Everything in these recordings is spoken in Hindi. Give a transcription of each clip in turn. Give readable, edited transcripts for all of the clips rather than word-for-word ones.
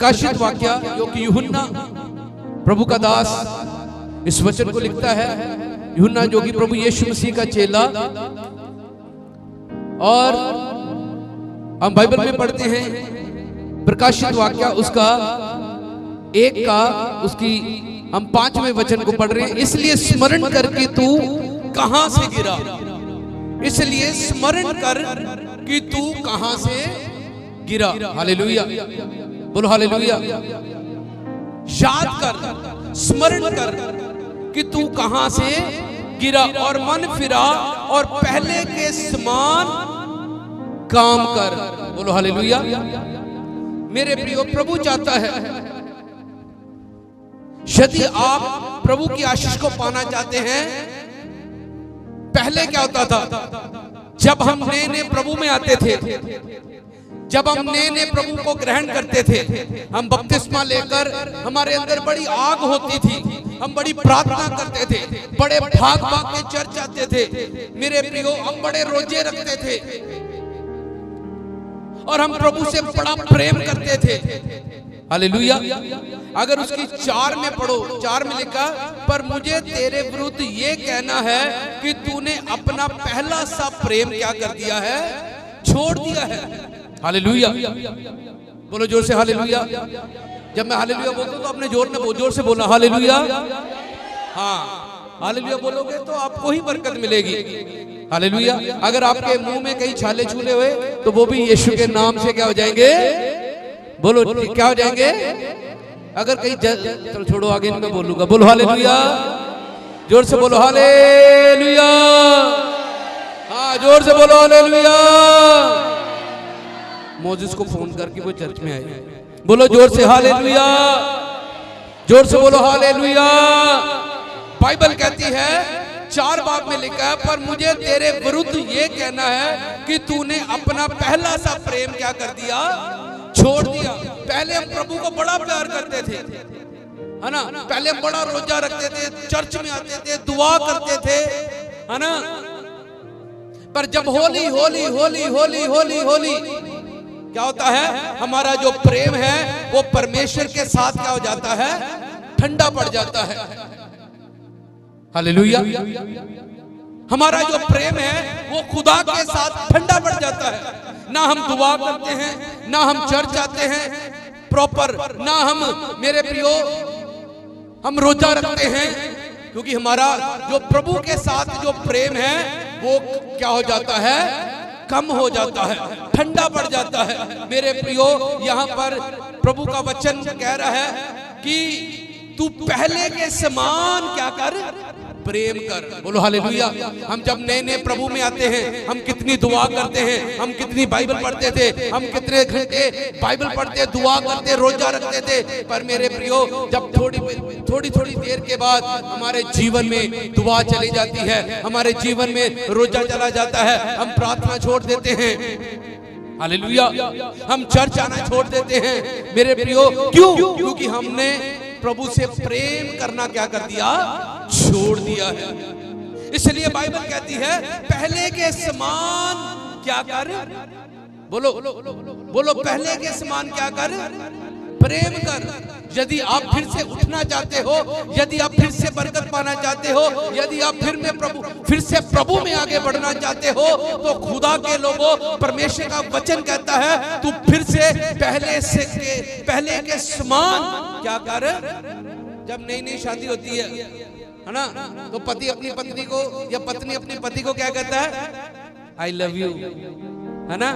प्रकाशित वाक्य जो कि यूहन्ना प्रभु का दास इस वचन को लिखता है। यूहन्ना जो कि प्रभु यीशु मसीह का चेला, और हम बाइबल में पढ़ते हैं प्रकाशित वाक्य उसका 1 का उसकी हम 5वें वचन को पढ़ रहे हैं। इसलिए स्मरण करके तू कहां से गिरा, इसलिए स्मरण कर कि तू कहां से गिरा। हालेलुया, बोलो हालेलुया। याद कर, स्मरण कर कि तू कहां से गिरा और मन फिरा और पहले के समान काम कर। बोलो हालेलुया। मेरे प्रियो, प्रभु चाहता है यदि आप प्रभु की आशीष को पाना चाहते हैं। पहले क्या होता था, जब हम नए प्रभु में आते थे, जब हम नए प्रभु को ग्रहण करते थे, हम बपतिस्मा लेकर हमारे अंदर बड़ी आग होती थी, हम बड़ी प्रार्थना करते थे, बड़े भाग भाग के चर्च आते थे। मेरे प्रियो, हम बड़े रोजे रखते थे और हम प्रभु से बड़ा प्रेम करते थे। हालेलुया। अगर उसकी 4 में पढ़ो, 4 में लिखा, पर मुझे तेरे विरुद्ध ये कहना है कि तूने अपना पहला सा प्रेम क्या कर दिया है, छोड़ दिया है। हालेलुया, बोलो जोर से हालेलुया। जब मैं हालेलुया बोलता हूं तो अपने जोर से बोलना हालेलुया। हाँ, हालेलुया बोलोगे तो आपको ही बरकत मिलेगी। हालेलुया। अगर आपके मुंह में कहीं छाले छूले हुए तो वो भी यीशु के नाम से क्या हो जाएंगे, बोलो क्या हो जाएंगे। अगर कहीं चलो छोड़ो, आगे मैं बोलूंगा। बोलो हालेलुया, जोर से बोलो हालेलुया। हाँ, जोर से बोलो हालेलुया। मोजिस को फोन करके वो चर्च में आए। बोलो जोर से हालेलुया, जोर से बोलो हालेलुया। बाइबल कहती है 4 बाब में लिखा है, पर मुझे तेरे विरुद्ध ये कहना है कि तूने अपना पहला सा प्रेम क्या कर दिया, छोड़ दिया। पहले हम प्रभु को बड़ा प्यार करते थे, है ना। पहले हम बड़ा रोजा रखते थे, चर्च में आते थे, दुआ करते थे, है ना। पर जब होली होली होली होली होली होली क्या होता है, हमारा जो प्रेम है वो परमेश्वर के साथ क्या हो जाता है, ठंडा पड़ जाता है। हालेलुया। हमारा जो प्रेम है वो खुदा के साथ ठंडा पड़ जाता है। ना हम दुआ करते हैं, ना हम चर्च आते हैं प्रॉपर, ना हम, मेरे प्रियो, हम रोजा रखते हैं, क्योंकि हमारा जो प्रभु के साथ जो प्रेम है वो क्या हो जाता है, कम हो जाता है, ठंडा पड़ जाता है। मेरे प्रियो, यहाँ पर प्रभु का वचन कह रहा है कि तू पहले के समान क्या कर, प्रेम कर। बोलो हालेलुया। हम जब नए प्रभु में आते हैं, हम कितनी दुआ करते हैं, हम कितनी बाइबल पढ़ते थे, हम कितने घंटे बाइबल पढ़ते, दुआ करते, रोजा रखते थे। पर मेरे प्रियो, जब थोड़ी देर के बाद हमारे जीवन में दुआ चली जाती है, हमारे जीवन में रोजा चला जाता है, हम प्रार्थना छोड़ देते हैं। हालेलुया। हम चर्च आना छोड़ देते हैं। मेरे प्रियो, क्यों? क्योंकि हमने प्रभु से प्रेम करना क्या कर दिया, छोड़ दिया है। इसलिए बाइबल कहती है पहले के समान क्या कर, बोलो बोलो, पहले के समान क्या कर, प्रेम कर। यदि आप फिर से उठना चाहते हो, यदि आप फिर से बरकत पाना चाहते हो, यदि आप फिर से प्रभु में आगे बढ़ना चाहते हो, तो खुदा के लोगों, परमेश्वर का वचन कहता है तू फिर से पहले के समान क्या कर। जब नई शादी होती है ना, तो पति अपनी पत्नी को या पत्नी अपने पति को क्या कहता है, आई लव यू, है ना,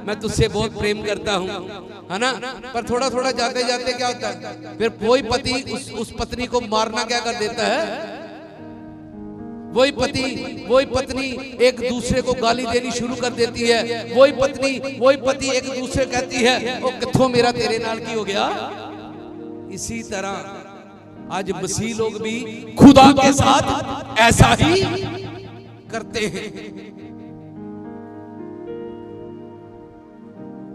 मैं तुझसे बहुत प्रेम करता हूँ, है ना। पर थोड़ा थोड़ा जाते जाते क्या होता है, फिर कोई पति उस पत्नी को मारना क्या कर देता है, वही पत्नी एक दूसरे को गाली देनी शुरू कर देती है, वही पति एक दूसरे कहती है ओ किथों मेरा तेरे नाल की हो गया। इसी तरह आज मसीह लोग भी खुदा के साथ ऐसा ही करते हैं।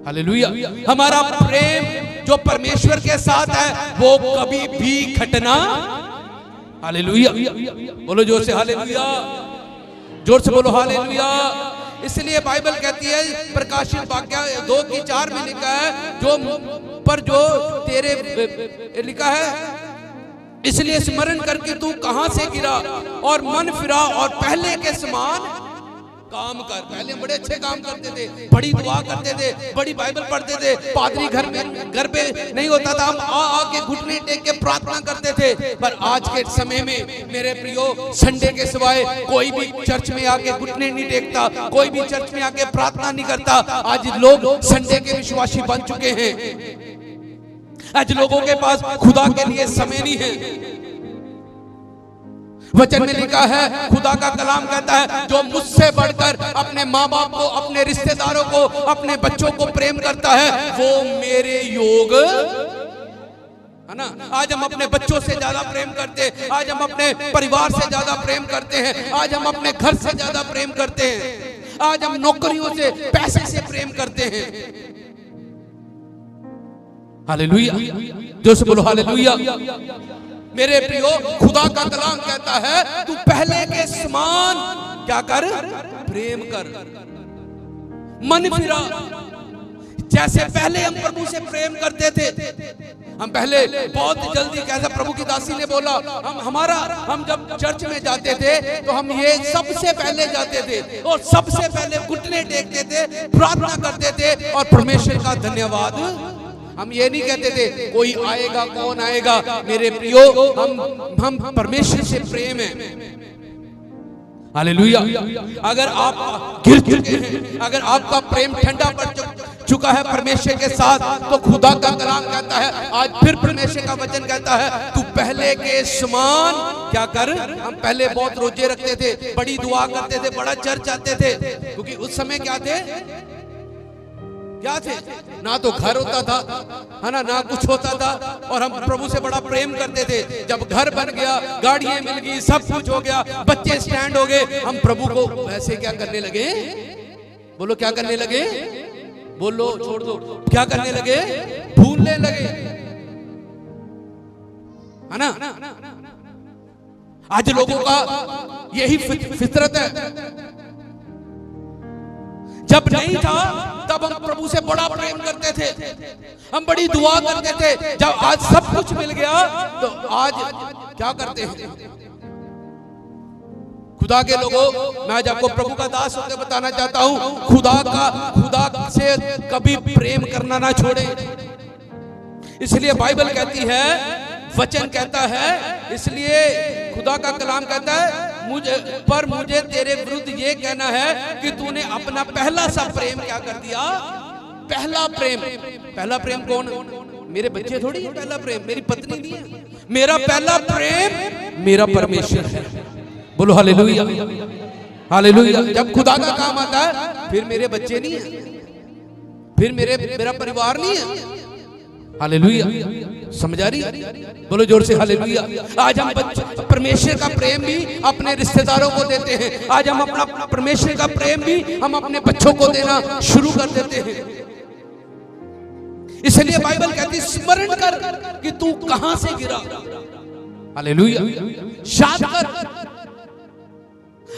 हालेलुया। हमारा प्रेम जो परमेश्वर के साथ है वो कभी भी घटना, हालेलुया, बोलो जोर से हालेलुया, जोर से बोलो हालेलुया। इसलिए बाइबल कहती है, प्रकाशित वाक्य 2:4 में लिखा है, जो पर जो तेरे लिखा है, इसलिए स्मरण करके तू कहां से गिरा और मन फिरा और पहले के समान काम कर। पहले बड़े अच्छे काम करते थे, बड़ी दुआ करते थे, बड़ी बाइबल पढ़ते थे, पादरी घर पे नहीं होता था, हम आके घुटने टेक के प्रार्थना करते थे। पर आज के समय में मेरे प्रियो, संडे के सिवाय कोई भी चर्च में आके घुटने नहीं टेकता, कोई भी चर्च में आके प्रार्थना नहीं करता। आज लोग संडे के विश्वासी बन चुके हैं। आज लोगों के पास खुदा के लिए समय नहीं है। वचन में लिखा है, खुदा का कलाम कहता है, जो मुझसे बढ़कर अपने माँ बाप को, अपने रिश्तेदारों को, अपने बच्चों को प्रेम करता है, वो मेरे योग है ना। आज हम अपने बच्चों से ज्यादा प्रेम करते हैं, आज हम अपने परिवार से ज्यादा प्रेम करते हैं, आज हम अपने घर से ज्यादा प्रेम करते हैं, आज हम नौकरियों से, पैसे से प्रेम करते हैं। हालेलुया, जो से बोलो हालेलुया। मेरे प्रियो, खुदा का कलाम कहता है, तू पहले के समान क्या कर, प्रेम कर, मन फिरा। जैसे पहले हम प्रभु से प्रेम करते थे, हम पहले बहुत जल्दी, कैसा प्रभु की दासी ने बोला, हम जब चर्च में जाते थे तो हम ये सबसे पहले जाते थे और सबसे पहले घुटने टेकते थे, प्रार्थना करते थे और परमेश्वर का धन्यवाद। हम ये नहीं कहते थे कोई आएगा, कौन आएगा। मेरे प्रियो, हम परमेश्वर से प्रेम है। हालेलुया। अगर आप गिर चुके हैं, अगर आपका प्रेम ठंडा पड़ चुका है परमेश्वर के साथ, तो खुदा का कलाम कहता है, आज फिर परमेश्वर का वचन कहता है, तू पहले के समान क्या कर। हम पहले बहुत रोजे रखते थे, बड़ी दुआ करते थे, बड़ा चर्च आते थे, क्योंकि उस समय क्या थे, ना तो घर होता था, है ना कुछ होता था, और हम प्रभु से बड़ा प्रेम करते थे। जब घर बन गया, गाड़ियां मिल गई, सब कुछ हो गया, बच्चे स्टैंड हो गए, हम प्रभु को वैसे क्या करने लगे। बोलो क्या करने लगे, बोलो छोड़ दो, क्या करने लगे, भूलने लगे, है ना। आज लोगों का यही फितरत है। जब नहीं था तब हम प्रभु से बड़ा प्रेम करते थे, हम बड़ी दुआ करते थे। जब आज सब कुछ मिल गया तो आज क्या करते हैं। खुदा के लोगों, मैं आज आपको प्रभु का दास होकर बताना चाहता हूं, खुदा से कभी प्रेम करना ना छोड़े। इसलिए बाइबल कहती है, वचन कहता है, इसलिए खुदा का कलाम कहता है, मुझे तेरे विरुद्ध ये कहना है कि तूने अपना पहला सा प्रेम क्या कर दिया। पहला प्रेम कौन? मेरे बच्चे थोड़ी है पहला प्रेम, मेरी पत्नी नहीं है। मेरा पहला प्रेम मेरा परमेश्वर है। बोलो हालेलुया, हालेलुया। जब खुदा का काम आता है, फिर मेरे बच्चे नहीं है, फिर मेरा परिवार नहीं है। हालेलुया, समझ आ रही? बोलो जोर से हालेलुया। आज हम परमेश्वर का प्रेम भी अपने रिश्तेदारों को देते हैं। आज हम अपना परमेश्वर का प्रेम भी हम अपने बच्चों को देना शुरू कर देते हैं। इसलिए बाइबल कहती है, स्मरण कर कि तू कहां से गिरा। हालेलुया, याद कर।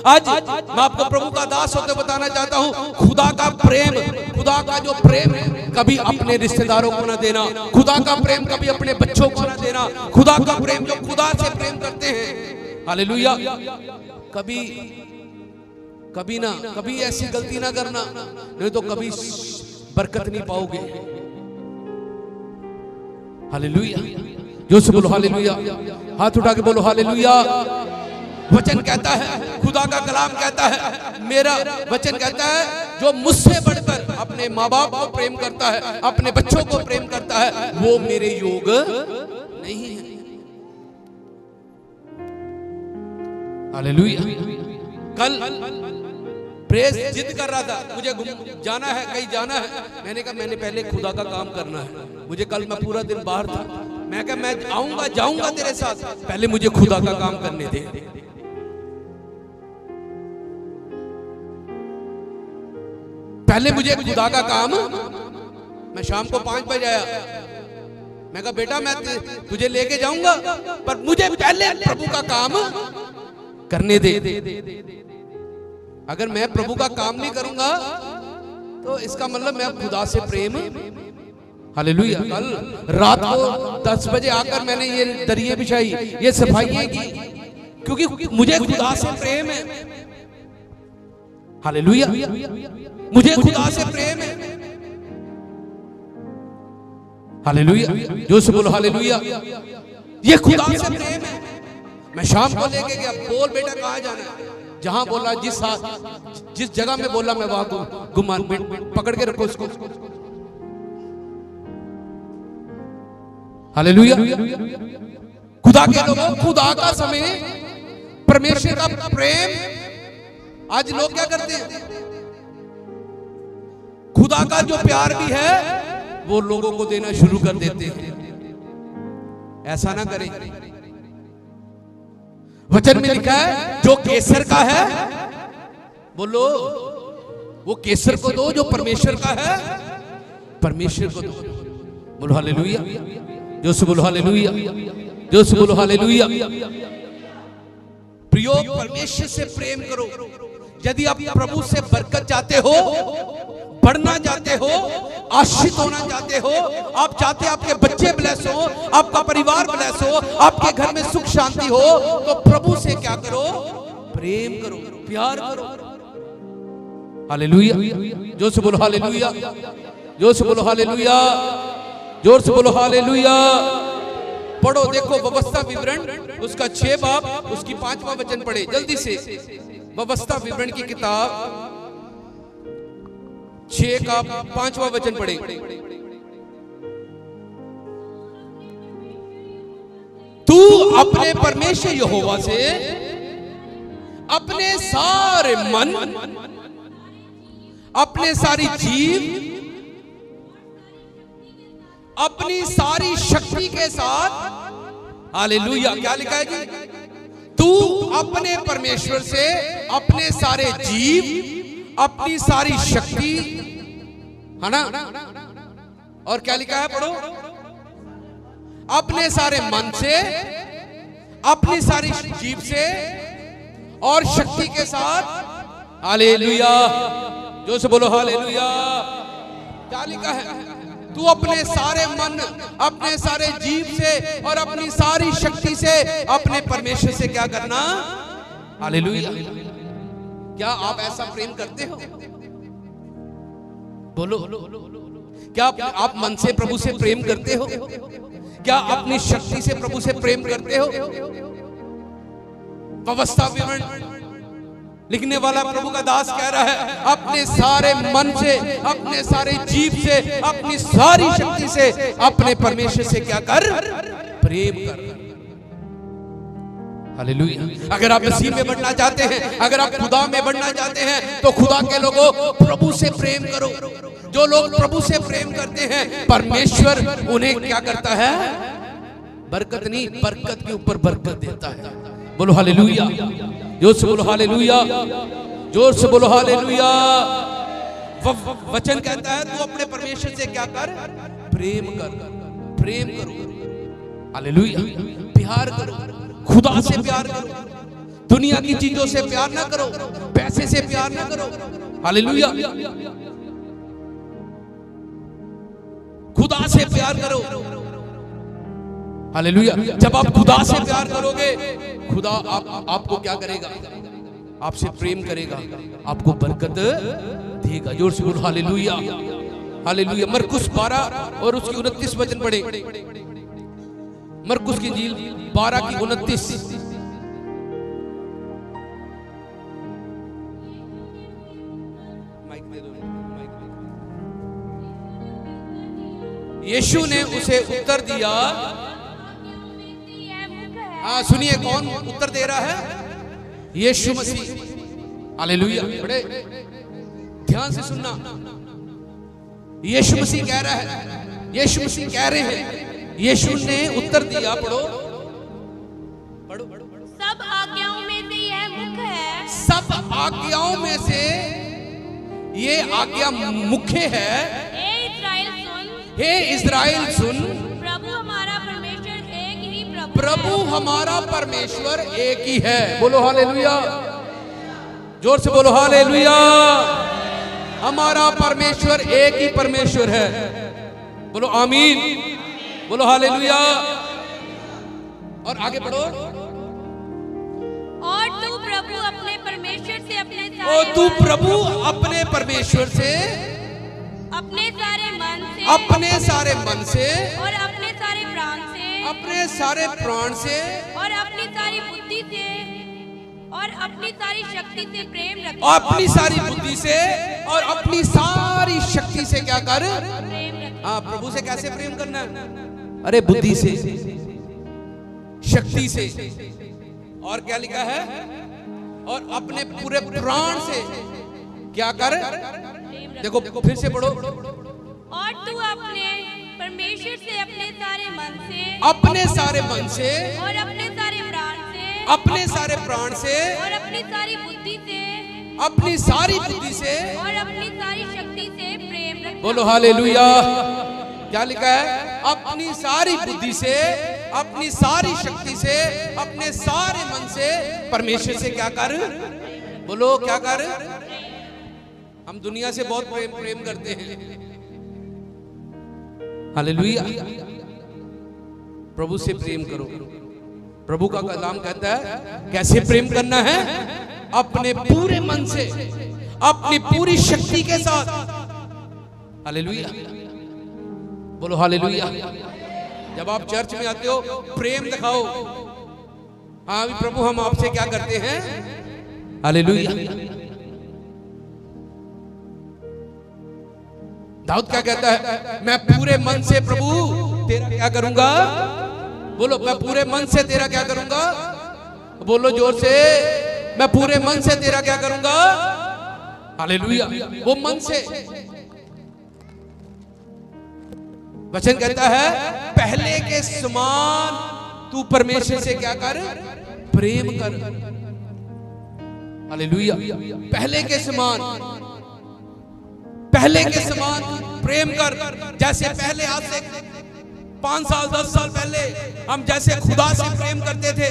आज मैं आपको प्रभु का दास होकर बताना चाहता हूं, खुदा का प्रेम, खुदा का जो प्रेम है, कभी अपने रिश्तेदारों को ना देना। खुदा का प्रेम कभी अपने बच्चों को ना देना। खुदा का प्रेम जो खुदा से प्रेम करते हैं, हालेलुया, कभी ऐसी गलती ना करना, नहीं तो कभी बरकत नहीं पाओगे। हालेलुया, जो से बोलो हालेलुया, हाथ उठा के बोलो हालेलुया। वचन कहता है, खुदा का कलाम कहता है, मेरा वचन कहता है, जो मुझसे बढ़कर अपने माँ बाप को प्रेम करता है, अपने बच्चों को प्रेम करता है, वो मेरे योग नहीं है। हालेलुया। कल प्रेस जिद कर रहा था, मुझे जाना है, कहीं जाना है। मैंने कहा मैंने पहले खुदा का काम करना है। मुझे कल मैं पूरा दिन बाहर था, मैं कहा मैं आऊंगा, जाऊंगा तेरे साथ, पहले मुझे खुदा का काम करने दे। पहले मुझे खुदा का काम। मैं शाम को 5 बजे आया, मैं कहा बेटा मैं तुझे लेके जाऊंगा, पर मुझे पहले प्रभु का काम करने दे। अगर मैं प्रभु का काम नहीं करूंगा तो इसका मतलब मैं खुदा से प्रेम हालेलुया। कल रात को 10 बजे आकर मैंने ये दरिये बिछाई, ये सफाइयां की, क्योंकि मुझे खुदा से प्रेम है। हालेलुया, मुझे खुदा से प्रेम है। हालेलुया, जो से बोलो हालेलुया। ये खुदा से प्रेम है। मैं शाम को लेके गया, बोल बेटा कहाँ जाना है? जहां बोला, जिस जगह में बोला मैं वहां को गुमान पकड़ के रखो उसको। हालेलुया। खुदा के लोगों, खुदा का समय, परमेश्वर का प्रेम, आज लोग क्या करते हैं? खुदा का जो प्यार भी है वो लोगों को देना शुरू कर देते हैं। ऐसा ना करें। वचन में लिखा है जो केसर का है, बोलो, वो केसर को दो, जो परमेश्वर का है परमेश्वर को दो। बोलो हालेलुया, जो से बोलो हालेलुया, जो से बोलो हालेलुया। प्रियो, परमेश्वर से प्रेम करो। यदि आप प्रभु से बरकत चाहते हो, बढ़ना चाहते हो, आशीष होना चाहते हो, आप चाहते आपके बच्चे ब्लेस हो, आपका परिवार ब्लेस हो, आपके घर में सुख शांति हो, तो प्रभु से क्या करो? प्रेम करो, प्यार करो। हालेलुया, जोर से बोलो हालेलुया, जोर से बोलो हालेलुया, जोर से बोलो हालेलुया। पढ़ो, देखो व्यवस्था विवरण उसका 6 बाब उसकी 5वां वचन पढ़े जल्दी से। व्यवस्था विवरण की किताब 6 का 5वां वचन पढ़े। तू अपने परमेश्वर यहोवा से अपने सारे मन, अपने सारी जीव, अपनी सारी शक्ति के साथ, हालेलुया, क्या लिखा है जी? तू अपने परमेश्वर से अपने सारे जीव, अपनी सारी शक्ति, है ना? और क्या लिखा है, पढ़ो, अपने सारे मन से, अपनी सारी जीव से और शक्ति के साथ, हालेलुया, जो से बोलो हालेलुया। क्या लिखा है? तू अपने सारे मन, अपने सारे जीव से और अपनी सारी शक्ति से अपने परमेश्वर से क्या करना? हालेलुया। क्या आप ऐसा प्रेम करते हो? बोलो, क्या आप मन से प्रभु से प्रेम करते हो? क्या अपनी शक्ति से प्रभु से प्रेम करते हो? व्यवस्था विवरण लिखने वाला प्रभु का दास कह रहा है, अपने सारे मन से, अपने सारे जीव से, अपनी सारी शक्ति से अपने परमेश्वर से क्या कर? प्रेम कर। हालेलुया। अगर आप मसीह में बढ़ना चाहते हैं, अगर आप खुदा में बढ़ना चाहते हैं, तो खुदा के लोगों प्रभु से प्रेम करो। जो लोग प्रभु से प्रेम करते हैं, परमेश्वर उन्हें क्या करता है? बरकत नहीं, बरकत के ऊपर बरकत देता है। बोलो हालेलुया, जोर से बोलो हालेलुया, जोर से बोलो हालेलुया। वचन कहता है तू अपने परमेश्वर से क्या कर? प्रेम कर, प्रेम करो। हालेलुया, प्यार करो, खुदा से प्यार करो। दुनिया की चीजों से प्यार ना करो, पैसे से प्यार ना करो। हालेलुया, खुदा से प्यार करो। हालेलुया। जब आप खुदा से प्यार करोगे, खुदा आपको क्या करेगा? आपसे प्रेम करेगा, आपको बरकत देगा। जोर से बोलो हालेलुया, हालेलुया। मरकुस 12 और उसकी 29 वचन पढ़े। मरकुस की इंजील 12 की 29। यीशु ने उसे उत्तर दिया, हाँ सुनिए कौन उत्तर दे रहा है? यीशु मसीह। हालेलुया, बड़े ध्यान से सुनना। यीशु मसीह कह रहा है, यीशु मसीह कह रहे हैं, यीशु ने उत्तर दिया, पढ़ो पढ़ो। सब आज्ञाओं में से यह मुख्य है, सब आज्ञाओं में से ये आज्ञा मुख्य है। हे इस्राएल सुन, हे इस्राएल सुन, प्रभु हमारा परमेश्वर एक ही प्रभु प्रभु हमारा परमेश्वर एक ही है। बोलो हालेलुया, जोर से बोलो हालेलुया। हमारा परमेश्वर एक ही परमेश्वर है। बोलो आमीन, बोलो हालेलुया। और आगे बढ़ो। और तू प्रभु अपने परमेश्वर से अपने ओ तू प्रभु अपने परमेश्वर से अपने सारे मन से अपने सारे मन से और अपने सारे प्राण से अपने सारे प्राण से और अपनी सारी बुद्धि से और अपनी सारी शक्ति से प्रेम रख। और अपनी सारी बुद्धि से और अपनी सारी शक्ति से क्या कर? प्रेम रख। हाँ, प्रभु से कैसे प्रेम करना? अरे बुद्धि से, शक्ति से, और क्या लिखा है? और अपने पूरे प्राण से क्या कर? देखो फिर से पढ़ो। और तू अपने परमेश्वर से अपने सारे मन से अपने सारे मन से और अपने सारे प्राण से अपने सारे प्राण से और अपनी सारी बुद्धि से अपनी सारी बुद्धि से और अपनी सारी शक्ति से प्रेम रख। बोलो हालेलुया। क्या लिखा है? अपनी सारी बुद्धि से अपनी सारी शक्ति से अपने सारे मन से परमेश्वर से क्या कर? बोलो क्या कर? हम दुनिया से बहुत प्रेम करते हैं। हालेलुया। प्रभु से प्रेम करो। प्रभु का कलाम कहता है कैसे प्रेम करना है? अपने पूरे मन से, अपनी पूरी शक्ति के साथ। हालेलुया, बोलो हालेलुया। जब आप चर्च में आते हो प्रेम दिखाओ। हाँ भी प्रभु हम आपसे क्या करते हैं? हालेलुया। दाऊद क्या कहता है? मैं पूरे मन से प्रभु तेरा क्या करूंगा? बोलो मैं पूरे मन से तेरा क्या करूंगा? बोलो जोर से, मैं पूरे मन से तेरा क्या करूंगा? हालेलुया। वो मन से वचन कहता है पहले के समान तू परमेश्वर से क्या कर? प्रेम कर। हालेलुया। पहले के समान, पहले के समान प्रेम कर। जैसे पहले आज से 5 साल 10 साल पहले हम जैसे खुदा से प्रेम करते थे,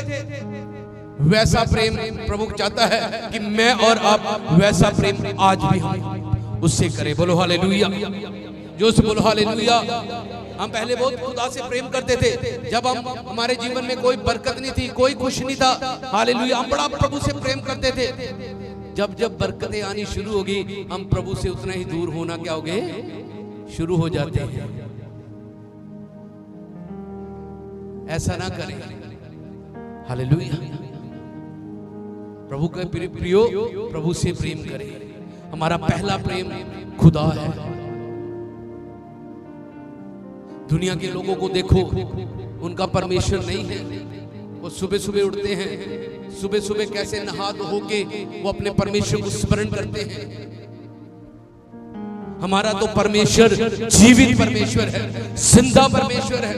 वैसा प्रेम प्रभु चाहता है कि मैं और आप वैसा प्रेम आज भी हम उससे करें। बोलो हालेलुया। जो से बोलो हालेलुया। हम पहले बहुत खुदा से प्रेम करते थे जब हमारे जीवन में कोई बरकत नहीं थी, कोई खुश नहीं था। हालेलुया। हम बड़ा प्रभु से प्रेम करते थे। जब जब बरकतें आनी शुरू होगी हम प्रभु से उतना ही दूर होना क्या हो गए? शुरू हो जाते हैं। ऐसा ना करें। हालेलुया। प्रभु के प्रियो प्रभु से प्रेम करें। हमारा पहला प्रेम खुदा है। दुनिया के लोगों को देखो, उनका परमेश्वर नहीं है। वो सुबह सुबह उठते हैं, सुबह सुबह कैसे नहा धो के वो अपने परमेश्वर को स्मरण करते हैं। हमारा तो परमेश्वर जीवित परमेश्वर है, जिंदा परमेश्वर है।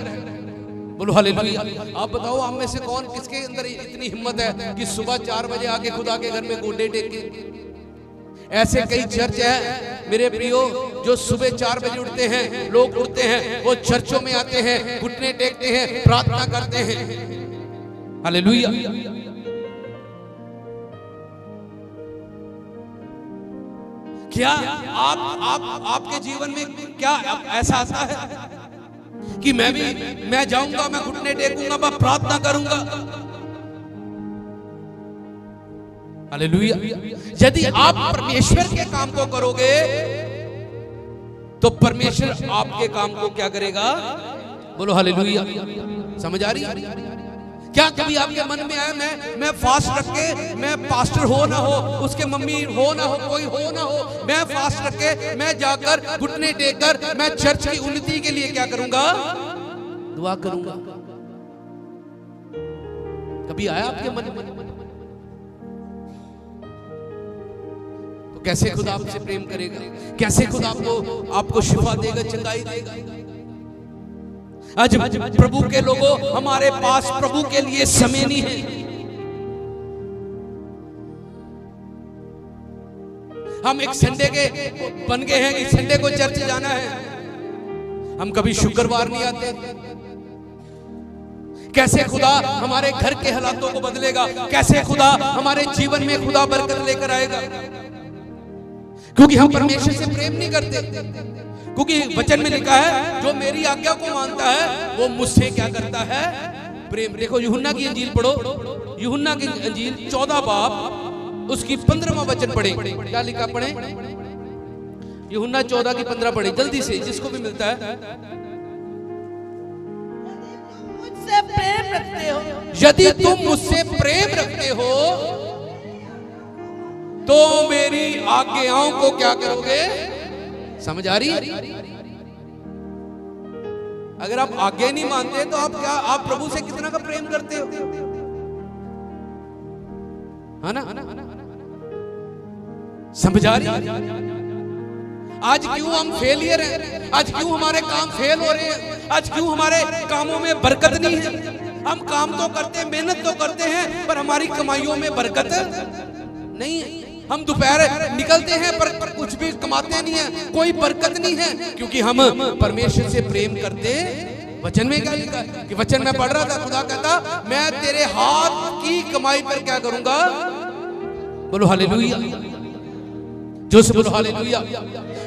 बोलो हालेलुया। आप बताओ आप में से कौन, किसके अंदर इतनी हिम्मत है कि सुबह 4 बजे आके खुदा के घर में गोडे टेक के? ऐसे कई चर्च है मेरे प्रियो जो सुबह 4 बजे उठते हैं, लोग उठते हैं, वो चर्चों में आते हैं, घुटने टेकते हैं, प्रार्थना करते हैं। हालेलुया। क्या आपके जीवन में क्या ऐसा आता है कि मैं जाऊंगा, मैं घुटने टेकूंगा, मैं प्रार्थना करूंगा? हालेलुया। यदि आप परमेश्वर के काम को करोगे तो परमेश्वर आपके काम को क्या करेगा? बोलो हालेलुया। समझ आ रही? क्या कभी आपके मन में आया मैं फास्ट रख के, मैं पास्टर हो ना हो, उसके मम्मी हो ना हो, कोई हो ना हो, मैं फास्ट रख के मैं जाकर घुटने टेककर मैं चर्च की उन्नति के लिए क्या करूंगा? दुआ करूंगा। कभी आया आपके मन में? तो कैसे खुदा आपसे प्रेम करेगा? कैसे खुदा आपको शिफा देगा, चंगाई देगा? आज प्रभु के लोगों, हमारे पास प्रभु के लिए समय नहीं है। हम एक संडे के बन गए हैं कि संडे को चर्च जाना है। हम कभी शुक्रवार नहीं आते। कैसे खुदा हमारे घर के हालातों को बदलेगा? कैसे खुदा हमारे जीवन में खुदा बरकत लेकर आएगा? क्योंकि हम परमेश्वर से प्रेम नहीं करते। क्योंकि वचन में लिखा है जो मेरी आज्ञा को मानता है वो मुझसे क्या करता है, प्रेम। देखो यूहन्ना की अंजील पढ़ो, यूहन्ना की अंजील 14 बाब उसकी 15वां वचन पढ़े, क्या लिखा पढ़े, यूहन्ना 14 की 15 पढ़े जल्दी से, जिसको भी मिलता है। मुझसे प्रेम रखते हो, यदि तुम मुझसे प्रेम रखते हो तो मेरी आज्ञाओं को क्या करोगे, समझ आ रही है? अगर आप आज्ञा नहीं मानते तो आप क्या, आप प्रभु से कितना का प्रेम करते हो, है ना? समझ आ रही है? आज क्यों हम फेलियर हैं, आज क्यों हमारे काम फेल हो रहे हैं, आज क्यों हमारे कामों में बरकत नहीं है? हम काम तो करते हैं, मेहनत तो करते हैं, पर हमारी कमाइयों में बरकत नहीं है। हम दोपहर निकलते हैं पर कुछ भी कमाते नहीं है, कोई बरकत नहीं है, क्योंकि हम परमेश्वर से प्रेम करते। वचन में क्या लिखा है कि वचन में पढ़ रहा था, खुदा कहता मैं तेरे हाथ की कमाई पर क्या करूंगा, बोलो हालेलुया, जो से बोलो हालेलुया।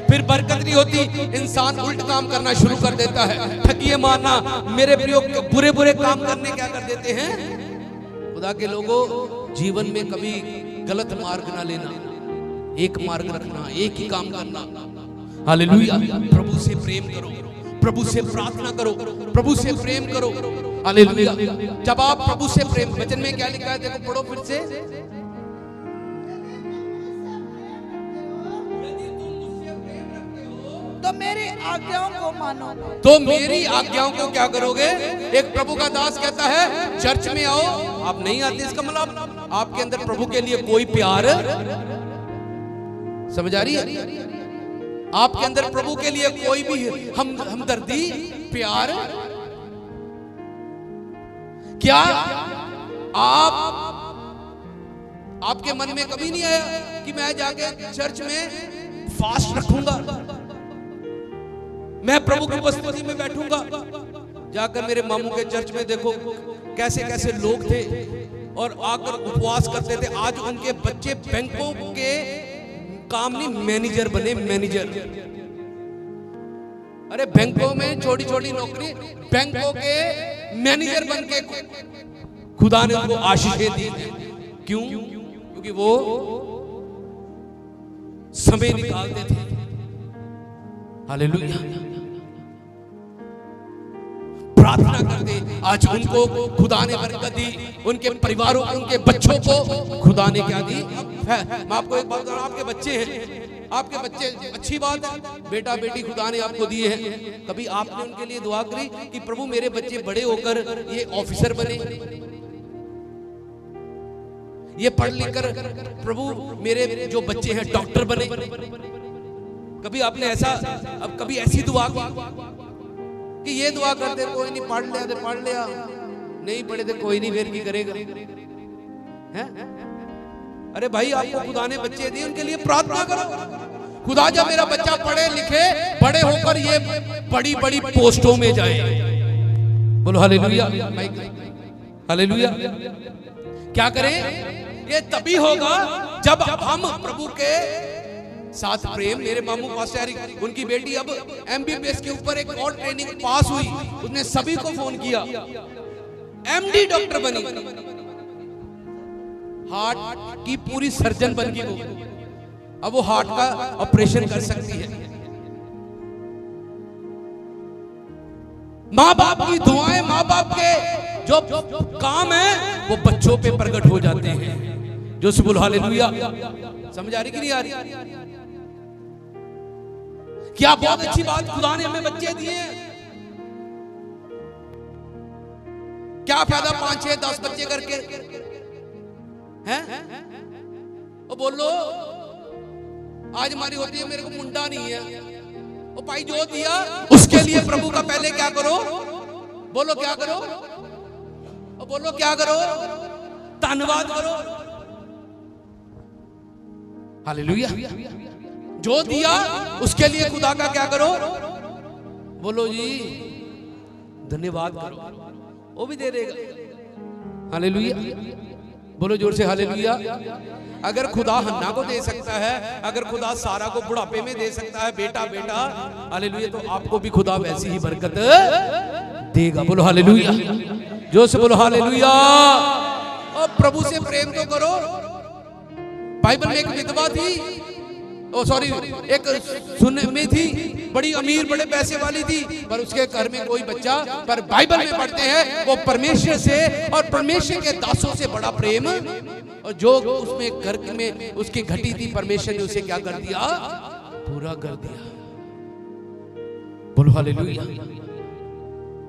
फिर बरकत नहीं होती, इंसान उल्ट काम करना शुरू कर देता है, ठगिए मारना, मेरे प्रियो बुरे बुरे काम करने क्या कर देते हैं। खुदा के लोगों, जीवन में कभी गलत मार्ग ना लेना, एक मार्ग रखना, एक ही काम करना। हालेलुया। प्रभु से प्रेम करो, प्रभु से प्रार्थना करो, प्रभु से प्रेम करो। हालेलुया। जब आप प्रभु से प्रेम, वचन में क्या लिखा है देखो, पढ़ो फिर से, तो मेरी आज्ञाओं को मानो, तो मेरी आज्ञाओं को क्या करोगे। एक प्रभु का दास कहता है चर्च में आओ, आप नहीं आते, इसका मतलब आपके अंदर प्रभु के लिए कोई प्यार, समझ आ रही है? आपके अंदर प्रभु के लिए कोई भी हमदर्दी, प्यार, क्या आपके मन में कभी नहीं आया कि मैं जाके चर्च में फास्ट रखूंगा, मैं प्रभु की उपस्थिति में बैठूंगा। जाकर मेरे मामू के चर्च में देखो कैसे कैसे लोग थे और आकर उपवास करते थे। आज उनके बच्चे बैंकों के काम नहीं, मैनेजर बने, मैनेजर। अरे बैंकों में छोटी छोटी नौकरी, बैंकों के मैनेजर बन के खुदा ने उनको आशीषें दी। क्यों? क्योंकि वो समय निकालते थे। हालेलुया। प्रार्थना करते, आज उनको खुदा ने बरकत दी, उनके परिवारों, उनके बच्चों को खुदा ने क्या दी। मैं आपको एक बात बताऊं, आपके बच्चे हैं, आपके बच्चे अच्छी बात है, बेटा बेटी खुदा ने आपको दिए हैं। कभी आपने उनके लिए दुआ करी कि प्रभु मेरे बच्चे बड़े होकर ये ऑफिसर बने, ये पढ़ लिख कर प्रभु मेरे जो बच्चे हैं डॉक्टर बने। कभी आपने ऐसा, अब कभी ऐसी दुआ कि ये दुआ करते कोई नहीं, पढ़ लिया तो पढ़ लिया, नहीं पढ़े तो कोई नहीं, फिर की करेगा, है? अरे भाई, आपको खुदा ने बच्चे दिए, उनके लिए प्रार्थना करो। खुदा जब मेरा बच्चा पढ़े लिखे, बड़े होकर ये बड़ी बड़ी पोस्टों में जाए, बोलो हालेलुया, हालेलुया। क्या करें? ये तभी होगा जब हम प्रभु के साथ प्रेम। मेरे मामू पास्टर, उनकी बेटी अब MBBS के ऊपर एक और ट्रेनिंग पास हुई, उसने सभी को फोन किया, MD डॉक्टर बनी, हार्ट की पूरी सर्जन बन गई वो। अब वो हार्ट का ऑपरेशन कर सकती है। माँ बाप की दुआएं, माँ बाप के जो काम है वो बच्चों पे प्रकट हो जाते हैं। जो से बोलो हालेलुया। समझ आ रही कि नहीं आ रही? क्या बहुत अच्छी बात, खुदा ने हमें बच्चे दिए। क्या फायदा 5, 6, 10 बच्चे करके, हैं? वो बोलो आज हमारी होती है, मेरे को मुंडा नहीं है, वो भाई जो दिया उसके लिए प्रभु का पहले क्या करो, बोलो क्या करो, और बोलो क्या करो, धन्यवाद करो। हालेलुया। जो दिया उसके लिए खुदा का क्या करो, बोलो जी धन्यवाद करो, वो भी दे देगा। हालेलुया। बोलो जोर से हालेलुया। अगर खुदा हन्ना को दे सकता है, अगर खुदा सारा को बुढ़ापे में दे सकता है बेटा बेटा, हालेलुया, तो आपको भी खुदा वैसी ही बरकत देगा। बोलो हालेलुया, जोर से बोलो हालेलुया। और प्रभु से प्रेम तो करो। बाइबल में एक विधवा थी, ओ सॉरी, एक सुनने में थी, बड़ी अमीर बड़े पैसे वाली थी, पर उसके घर में कोई बच्चा, पर बाइबल में पढ़ते हैं वो परमेश्वर से और परमेश्वर के दासों से बड़ा प्रेम, और जो उसमें घर में उसकी घटी थी, परमेश्वर ने उसे क्या कर दिया, पूरा कर दिया। बोलो हालेलुया।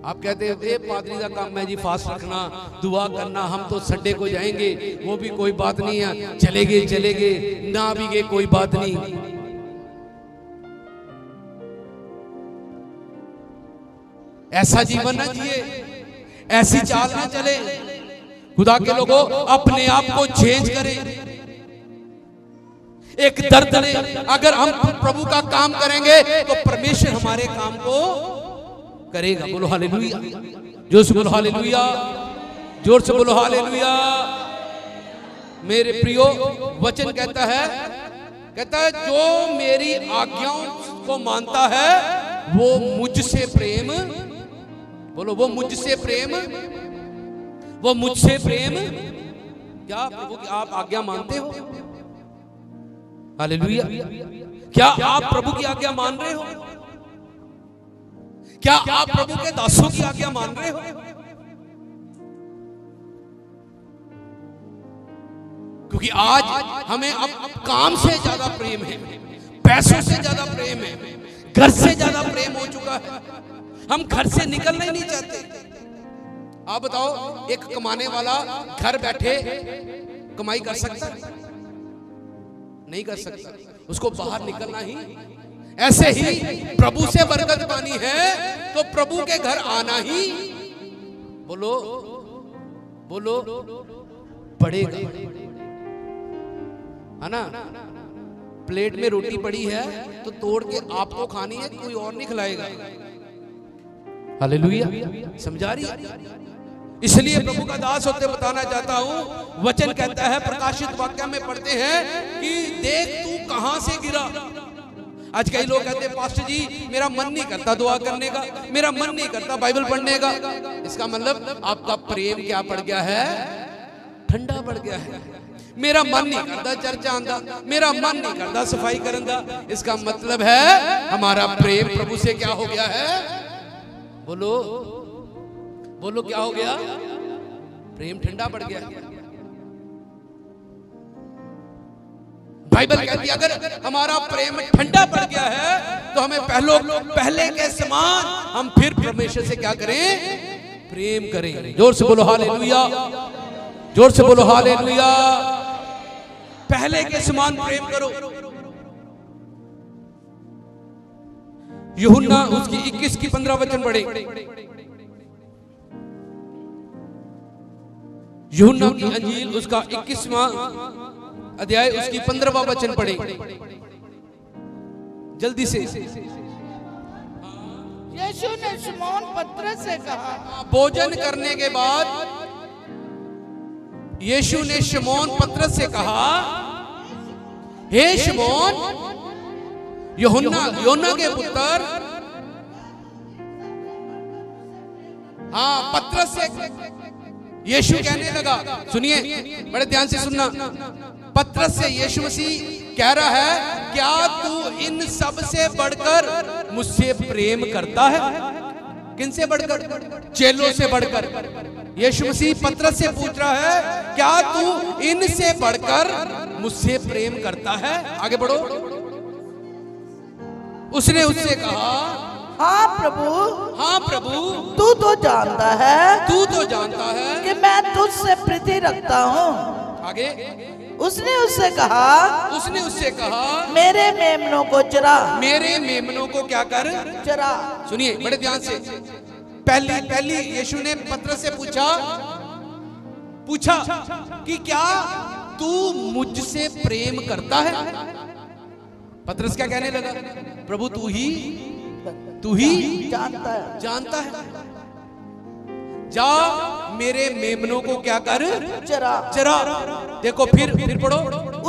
आप कहते हैं पादरी का काम है जी फास्ट रखना, दुआ करना, हम तो संडे को जाएंगे, वो भी कोई बात नहीं है, चले गए ना भी गए कोई बात नहीं। ऐसा जीवन ना जिए, ऐसी चाल ना चले। खुदा के लोगों अपने आप को चेंज करें, एक दर्द ले। अगर हम प्रभु का काम करेंगे तो परमेश्वर हमारे काम को करेगा। बोलो हालेलुया, जोर से बोलो हालेलुया, जोर से बोलो हालेलुया। मेरे प्रियो, वचन कहता है जो मेरी आज्ञाओं को मानता है वो मुझसे प्रेम, बोलो वो मुझसे प्रेम, वो मुझसे प्रेम। क्या प्रभु की आप आज्ञा मानते हो? हालेलुया। क्या आप प्रभु की आज्ञा मान रहे हो? क्या आप प्रभु के दासों की आज्ञा मान रहे हो? क्योंकि आज हमें अब काम से ज्यादा प्रेम है, पैसों से ज्यादा प्रेम है, घर से ज्यादा प्रेम हो चुका है। हम घर से निकलना ही नहीं चाहते। आप बताओ, एक कमाने वाला घर बैठे कमाई कर सकता है? नहीं कर सकता, उसको बाहर निकलना ही। ऐसे ही प्रभु से बरकत पानी है तो प्रभु के घर आना ही, बोलो बोलो, पड़ेगा, है ना। प्लेट में रोटी पड़ी है तो तोड़ के आपको खानी है, कोई और नहीं खिलाएगा। हालेलुया, समझा रही है? इसलिए प्रभु का दास होते बताना चाहता हूं, वचन कहता है, प्रकाशित वाक्य में पढ़ते हैं कि देख तू कहां से गिरा। आज कई लोग कहते हैं पास्टर जी मेरा मन नहीं करता दुआ करने का, मेरा मन नहीं करता बाइबल पढ़ने का। इसका मतलब आपका प्रेम क्या पड़ गया है? ठंडा पड़ गया है। मेरा मन नहीं करता चर्चा आंदा, मेरा मन नहीं करता सफाई करंदा। इसका मतलब है हमारा प्रेम प्रभु से क्या हो गया है? बोलो बोलो, क्या हो गया? प्रेम ठंडा पड़ गया। बाइबल कहती है अगर हमारा प्रेम ठंडा पड़ गया है तो हमें पहले के समान हम फिर परमेश्वर से क्या करें? प्रेम करें। जोर से बोलो हालेलुया, जोर से बोलो हालेलुया। पहले के समान प्रेम करो। यूहन्ना उसकी 21 की 15 वचन पढ़े। यूहन्ना की अंजील उसका 21वां अध्याय उसकी 15वां वचन पढ़े जल्दी से। यीशु ने शमौन पतरस से कहा, भोजन करने के बाद यीशु ने शमौन पतरस से कहा, हे शमौन, योना के पुत्र, हाँ पतरस से यीशु कहने लगा, सुनिए बड़े ध्यान से सुनना, पतरस से यीशु मसीह कह रहा है क्या तू इन सब से बढ़कर मुझसे प्रेम करता है? किन से बढ़कर? चेलों से बढ़कर। यीशु मसीह पतरस से पूछ रहा है क्या तू इनसे बढ़कर मुझसे प्रेम करता है? आगे बढ़ो। उसने उससे कहा, हाँ प्रभु, हाँ प्रभु, तू तो जानता है, तू तो जानता है कि मैं तुझसे प्रीति रखता हूँ। आगे उसने उससे कहा, मेरे मेमनों को चरा। मेरे मेमनों को क्या कर? चरा। सुनिए बड़े ध्यान से। पहली यीशु ने पतरस से पूछा कि क्या तू मुझसे प्रेम करता है? पतरस क्या कहने लगा? प्रभु तू ही जानता है। जा मेरे मेमनों को क्या कर, चरा। चरा। देखो फिर पढ़ो।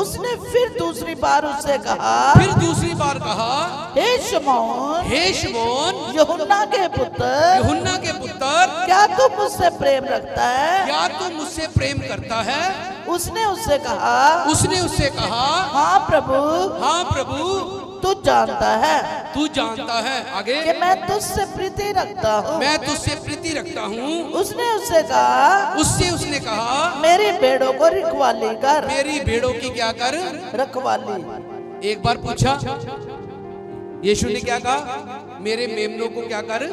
उसने फिर दूसरी बार उससे कहा, फिर दूसरी बार कहा, हे शमौन, हे शमौन, यूहन्ना के पुत्र, यूहन्ना के पुत्र, क्या तू मुझसे प्रेम रखता है? क्या तू मुझसे प्रेम करता है? उसने उससे कहा, उसने उससे कहा, हाँ प्रभु, हाँ प्रभु, तू जानता है, तू जानता है। आगे, कि मैं तुझसे प्रीति रखता हूँ। मैं तुझसे प्रीति रखता हूँ। उसने उससे कहा, उसने कहा, मेरी भेड़ों को रखवाली कर। मेरी भेड़ों की क्या कर, रखवाली। एक बार पूछा यीशु ने, क्या कहा? मेरे मेमनों को क्या कर,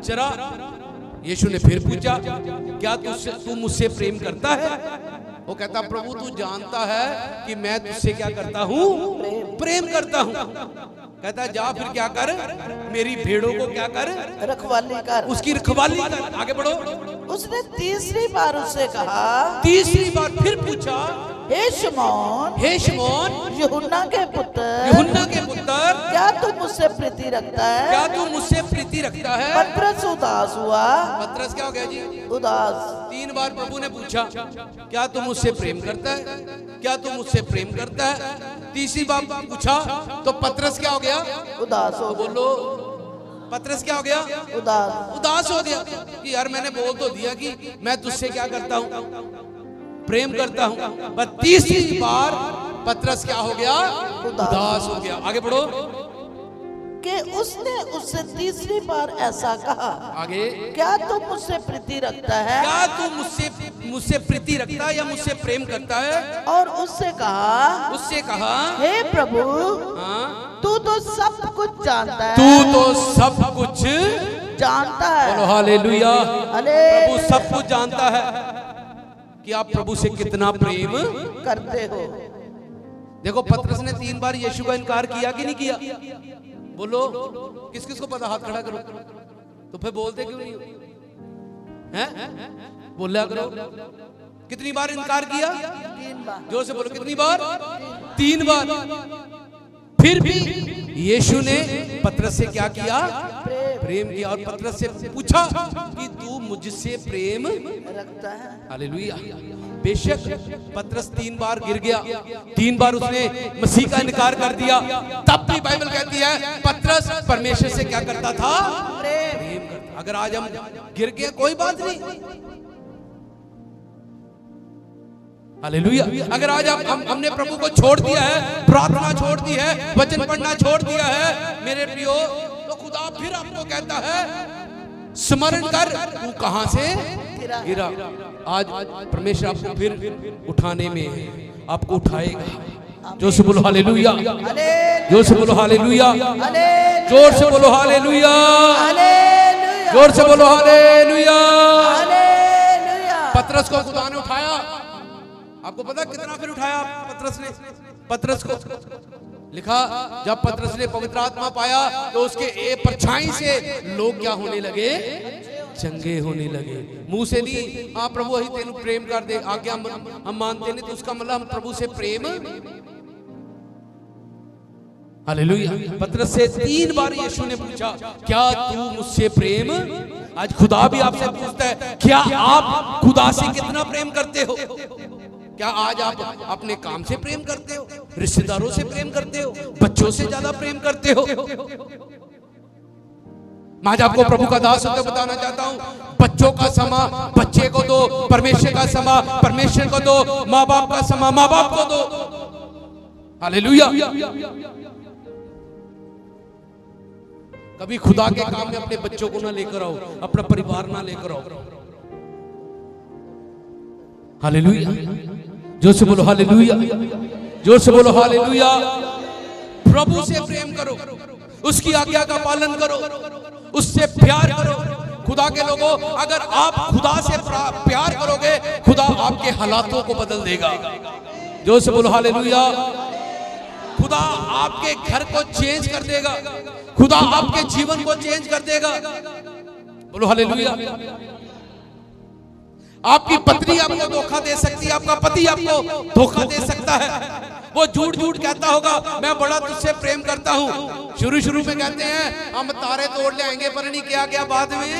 चरा। यीशु ने फिर पूछा, क्या तू मुझसे प्रेम करता है? वो कहता, प्रभु तू जानता है कि मैं तुझसे क्या करता हूँ, प्रेम करता हूँ। कहता, जा फिर क्या कर, मेरी भेड़ों को क्या कर, रखवाली कर, उसकी रखवाली कर। आगे बढ़ो। उसने तीसरी बार उससे कहा, तीसरी बार फिर पूछा, हे शमौन, हे शमौन, यूहन्ना के पुत्र, यूहन्ना के पुत्र, क्या तू मुझसे प्रीति रखता है? क्या तू मुझसे प्रीति रखता है? पतरस उदास हुआ। पतरस क्या हो गया जी? उदास। 3 बार प्रभु ने पूछा, क्या तू मुझसे प्रेम करता है? क्या तू मुझसे प्रेम करता है? तीसरी बार पूछा तो पतरस क्या हो गया? उदास हो गया। बोलो, पतरस क्या हो गया? उदास। उदास हो गया कि यार मैंने बोल तो दिया कि मैं तुझसे क्या करता हूँ, प्रेम करता हूँ। पर तीसरी बार पतरस क्या हो गया? उदास हो गया। आगे बढ़ो। कि उसने उससे तीसरी बार ऐसा कहा, आगे, क्या तू मुझसे प्रीति रखता है? क्या तू मुझसे प्रीति रखता है या मुझसे प्रेम करता है? और उससे कहा, हे प्रभु, हाँ, तू तो सब कुछ जानता है। तू तो सब कुछ जानता है। बोलो हालेलुया। हालेलुया। प्रभु सब कुछ जानता है कि आप प्रभु से कितना प्रेम करते हो। देखो पतरस ने 3 बार यीशु का इनकार किया कि नहीं किया? बोलो, किस किस को पता? हाथ खड़ा करो। तो फिर बोलते क्यों नहीं हैं? बोला करो। कितनी बार इनकार किया? 3 बार। जोर से बोलो, कितनी बार? 3 बार। फिर भी यीशु ने पतरस से क्या किया? प्रेम किया। और पतरस से पूछा कि तू मुझसे प्रेम रखता है। हालेलुया। बेशक पतरस 3 बार गिर गया, 3 बार उसने मसीह का इनकार कर दिया, तब भी बाइबल कहती है पतरस परमेश्वर से क्या करता था? प्रेम करता। अगर आज हम गिर गए कोई बात नहीं, हालेलुया। अगर आज हमने प्रभु को छोड़ दिया है, प्रार्थना छोड़ दी है, वचन पढ़ना छोड़ दिया है, मेरे प्रियो, तो खुदा फिर आपको कहता है स्मरण कर तू कहां से गिरा। आज परमेश्वर आपको फिर उठाने में आपको उठाएगा। जोर से बोलो हालेलुया। जोर से बोलो हालेलुया। जोर से बोलो हालेलुया। जोर से बोलो हालेलुया। पतरस को खुदा ने उठाया। आपको पता कितना फिर उठाया पतरस ने? पतरस को लिखा, जब पतरस ने पवित्र आत्मा पाया तो उसके परछाई से लोग क्या होने लगे? चंगे होने लगे। मुंह से नहीं, हाँ प्रभु ही तेन प्रेम कर दे, आज्ञा हम मानते नहीं, तो उसका मतलब हम प्रभु से प्रेम। हालेलुया। पतरस से 3 बार यीशु ने पूछा, क्या तू मुझसे प्रेम? आज खुदा भी आपसे पूछता है, क्या आप खुदा से कितना प्रेम करते हो? क्या आज आप अपने काम से प्रेम करते हो? रिश्तेदारों से प्रेम करते हो? बच्चों से ज्यादा प्रेम करते हो? मैं आज आपको प्रभु का दास होकर बताना चाहता हूं, बच्चों का समा बच्चे को दो, परमेश्वर का समा परमेश्वर को दो, माँ बाप का समा माँ बाप को दो। हालेलुया। कभी खुदा के काम में अपने बच्चों को ना लेकर आओ, अपना परिवार ना लेकर आओ। हालेलुया। जोर से बोलो हालेलुया। जोर से बोलो हालेलुया। प्रभु से प्रेम करो, उसकी आज्ञा का पालन करो, उससे प्यार करो। खुदा के लोगों, अगर आप खुदा से प्यार करोगे, खुदा आपके हालातों को बदल देगा। जोर से बोलो हालेलुया। खुदा आपके घर को चेंज कर देगा, खुदा आपके जीवन को चेंज कर देगा। बोलो हालेलुया। आपकी पत्नी आपको धोखा दे सकती है, आपका पति आपको धोखा दे सकता है। वो झूठ झूठ कहता होगा, मैं बड़ा तुझसे प्रेम करता हूं। शुरू शुरू में कहते हैं हम तारे तोड़ ले आएंगे, पर नहीं क्या क्या बाद में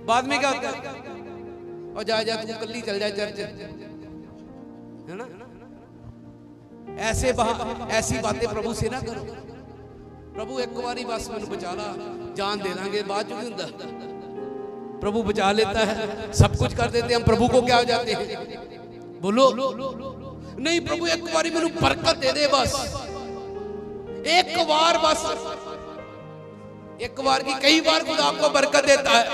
बाद में क्या होता है, और जा तू कल्ली चल जाए चर्च, है ना। ऐसी बातें प्रभु से ना करो। प्रभु एक बारी बस मैंने बचा ला, जान दे देंगे, बाद में नहीं होता। प्रभु बचा लेता है, सब कुछ कर देते, हम प्रभु को क्या हो जाते हैं, बोलो नहीं। प्रभु एक बारी मैंने बरकत दे दे, बस एक बार, बस एक बार की कई बार खुदा आपको बरकत देता है।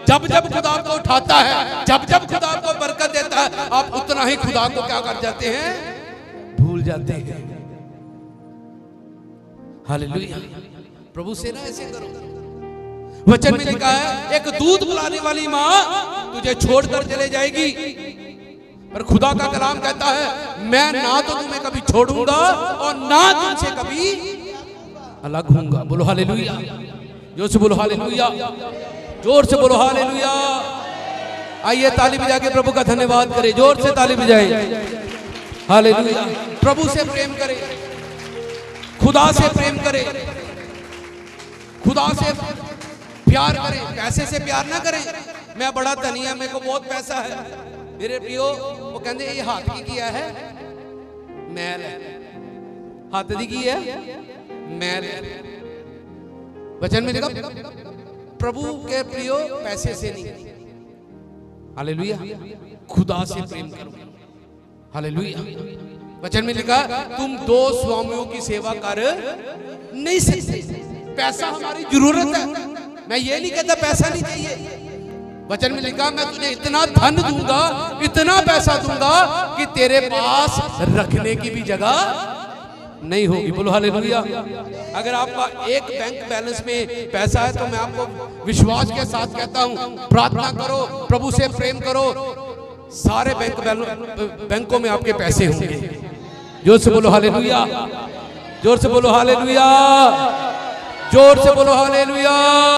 जब जब खुदा आपको उठाता है, जब जब खुदा आपको बरकत देता है, आप उतना ही खुदा को क्या कर जाते हैं, भूल जाते हैं। हालेलुया। प्रभु से ना ऐसे करो। वचन में लिखा है एक दूध पिलाने वाली माँ तुझे छोड़कर चले जाएगी, पर खुदा का कलाम कहता है मैं ना तो तुम्हें कभी छोड़ूंगा और ना तुमसे कभी अलग होऊंगा। बोलो हालेलुया, जोर से बोलो हालेलुया, जोर से बोलो हालेलुया। आइए ताली बजा के प्रभु का धन्यवाद करें, जोर से ताली बजाएं। हालेलुया। प्रभु से प्रेम करें, खुदा से प्रेम करें, खुदा से प्यार करें, पैसे से प्यार ना करें। मैं बड़ा धनी है, मेरे को बहुत पैसा है, मेरे प्रियो वो कहते ये हाथ की किया है मैल है, हाथ दी की है मैल है। वचन में लिखा प्रभु के प्रियो पैसे से नहीं, हालेलुया, खुदा से प्रेम करो। हालेलुया। वचन में लिखा तुम दो स्वामियों की सेवा कर नहीं सकते। पैसा हमारी जरूरत है, मैं ये नहीं कहता पैसा नहीं चाहिए। वचन में लिखा मैं तुझे इतना धन दूंगा, इतना पैसा दूंगा कि तेरे पास रखने की भी जगह नहीं होगी। बोलो हालेलुया। अगर आपका एक बैंक बैलेंस में पैसा है तो मैं आपको विश्वास के साथ कहता हूं प्रार्थना करो, प्रभु से प्रेम करो, सारे बैंकों में आपके पैसे होंगे। जोर से बोलो हालेलुया, जोर से बोलो हालेलुया, जोर से बोलो हालेलुया।